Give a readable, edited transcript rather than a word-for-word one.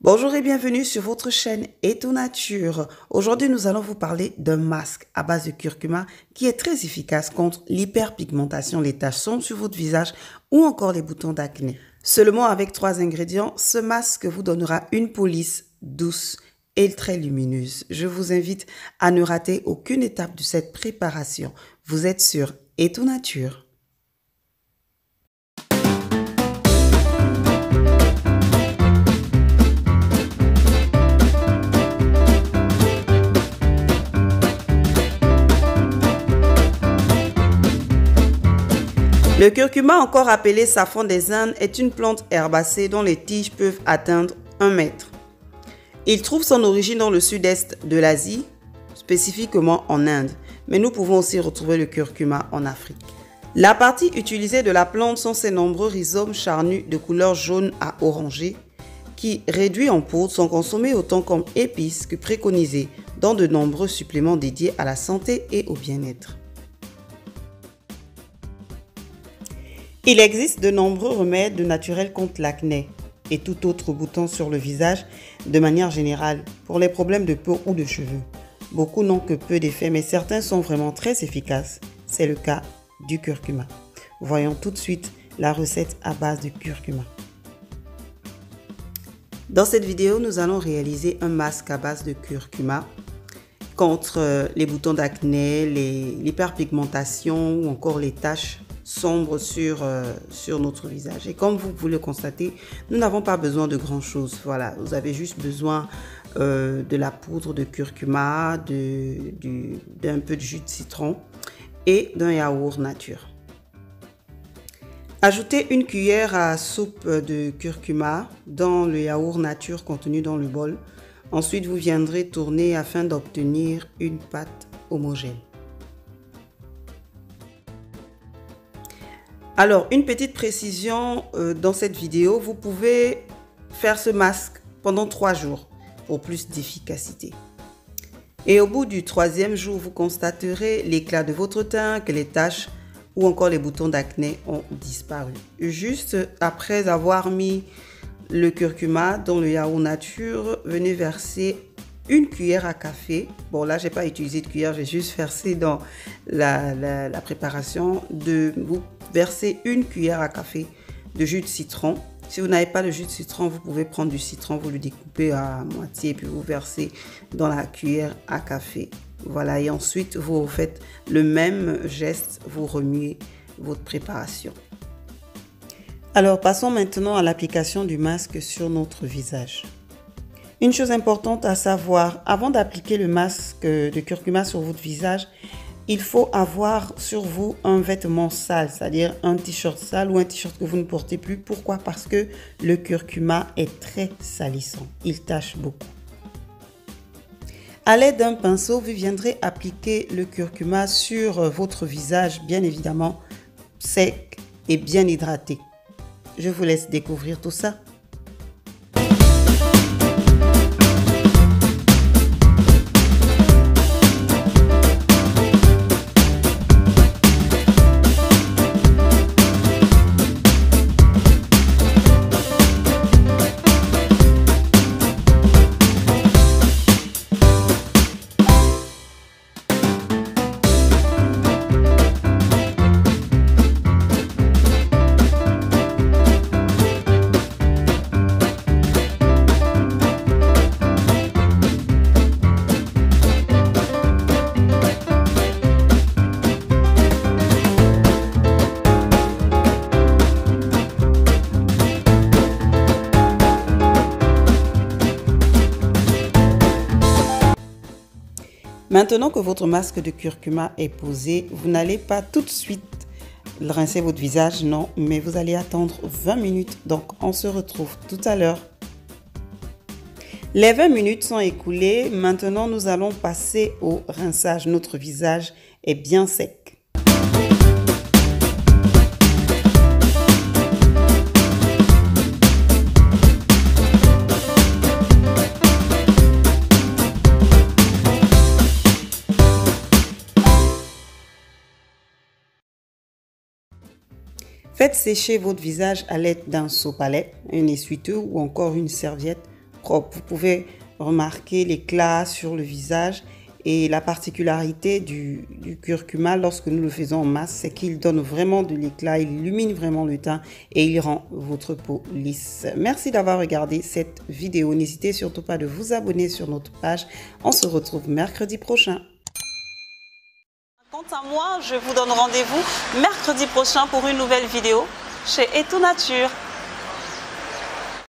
Bonjour et bienvenue sur votre chaîne Eto Nature. Aujourd'hui, nous allons vous parler d'un masque à base de curcuma qui est très efficace contre l'hyperpigmentation, les taches sombres sur votre visage ou encore les boutons d'acné. Seulement avec 3 ingrédients, ce masque vous donnera une police douce et très lumineuse. Je vous invite à ne rater aucune étape de cette préparation. Vous êtes sur Eto Nature. Le curcuma, encore appelé safran des Indes, est une plante herbacée dont les tiges peuvent atteindre 1 mètre. Il trouve son origine dans le sud-est de l'Asie, spécifiquement en Inde, mais nous pouvons aussi retrouver le curcuma en Afrique. La partie utilisée de la plante sont ses nombreux rhizomes charnus de couleur jaune à orangé qui, réduits en poudre, sont consommés autant comme épices que préconisés dans de nombreux suppléments dédiés à la santé et au bien-être. Il existe de nombreux remèdes naturels contre l'acné et tout autre bouton sur le visage de manière générale pour les problèmes de peau ou de cheveux. Beaucoup n'ont que peu d'effets, mais certains sont vraiment très efficaces. C'est le cas du curcuma. Voyons tout de suite la recette à base de curcuma. Dans cette vidéo, nous allons réaliser un masque à base de curcuma contre les boutons d'acné, l'hyperpigmentation ou encore les taches sombre sur notre visage. Et comme vous pouvez le constater, nous n'avons pas besoin de grand chose. Voilà, vous avez juste besoin de la poudre de curcuma, d'un peu de jus de citron et d'un yaourt nature. Ajoutez une cuillère à soupe de curcuma dans le yaourt nature contenu dans le bol. Ensuite, vous viendrez tourner afin d'obtenir une pâte homogène. Alors, une petite précision dans cette vidéo, vous pouvez faire ce masque pendant 3 jours pour plus d'efficacité. Et au bout du 3e jour, vous constaterez l'éclat de votre teint, que les taches ou encore les boutons d'acné ont disparu. Juste après avoir mis le curcuma dans le yaourt nature, venez verser une cuillère à café. Bon, là, j'ai pas utilisé de cuillère, j'ai juste versé dans la préparation. Vous versez une cuillère à café de jus de citron. Si vous n'avez pas de jus de citron, vous pouvez prendre du citron, vous le découpez à moitié et puis vous versez dans la cuillère à café. Voilà, et ensuite, vous faites le même geste, vous remuez votre préparation. Alors, passons maintenant à l'application du masque sur notre visage. Une chose importante à savoir, avant d'appliquer le masque de curcuma sur votre visage, il faut avoir sur vous un vêtement sale, c'est-à-dire un t-shirt sale ou un t-shirt que vous ne portez plus. Pourquoi? Parce que le curcuma est très salissant, il tache beaucoup. À l'aide d'un pinceau, vous viendrez appliquer le curcuma sur votre visage, bien évidemment sec et bien hydraté. Je vous laisse découvrir tout ça. Maintenant que votre masque de curcuma est posé, vous n'allez pas tout de suite rincer votre visage, non, mais vous allez attendre 20 minutes. Donc, on se retrouve tout à l'heure. Les 20 minutes sont écoulées. Maintenant, nous allons passer au rinçage. Notre visage est bien sec. Faites sécher votre visage à l'aide d'un sopalin, un essuie-tout ou encore une serviette propre. Vous pouvez remarquer l'éclat sur le visage. Et la particularité du curcuma lorsque nous le faisons en masse, c'est qu'il donne vraiment de l'éclat, il illumine vraiment le teint et il rend votre peau lisse. Merci d'avoir regardé cette vidéo. N'hésitez surtout pas de vous abonner sur notre page. On se retrouve mercredi prochain. Quant à moi, je vous donne rendez-vous mercredi prochain pour une nouvelle vidéo chez Eto Nature.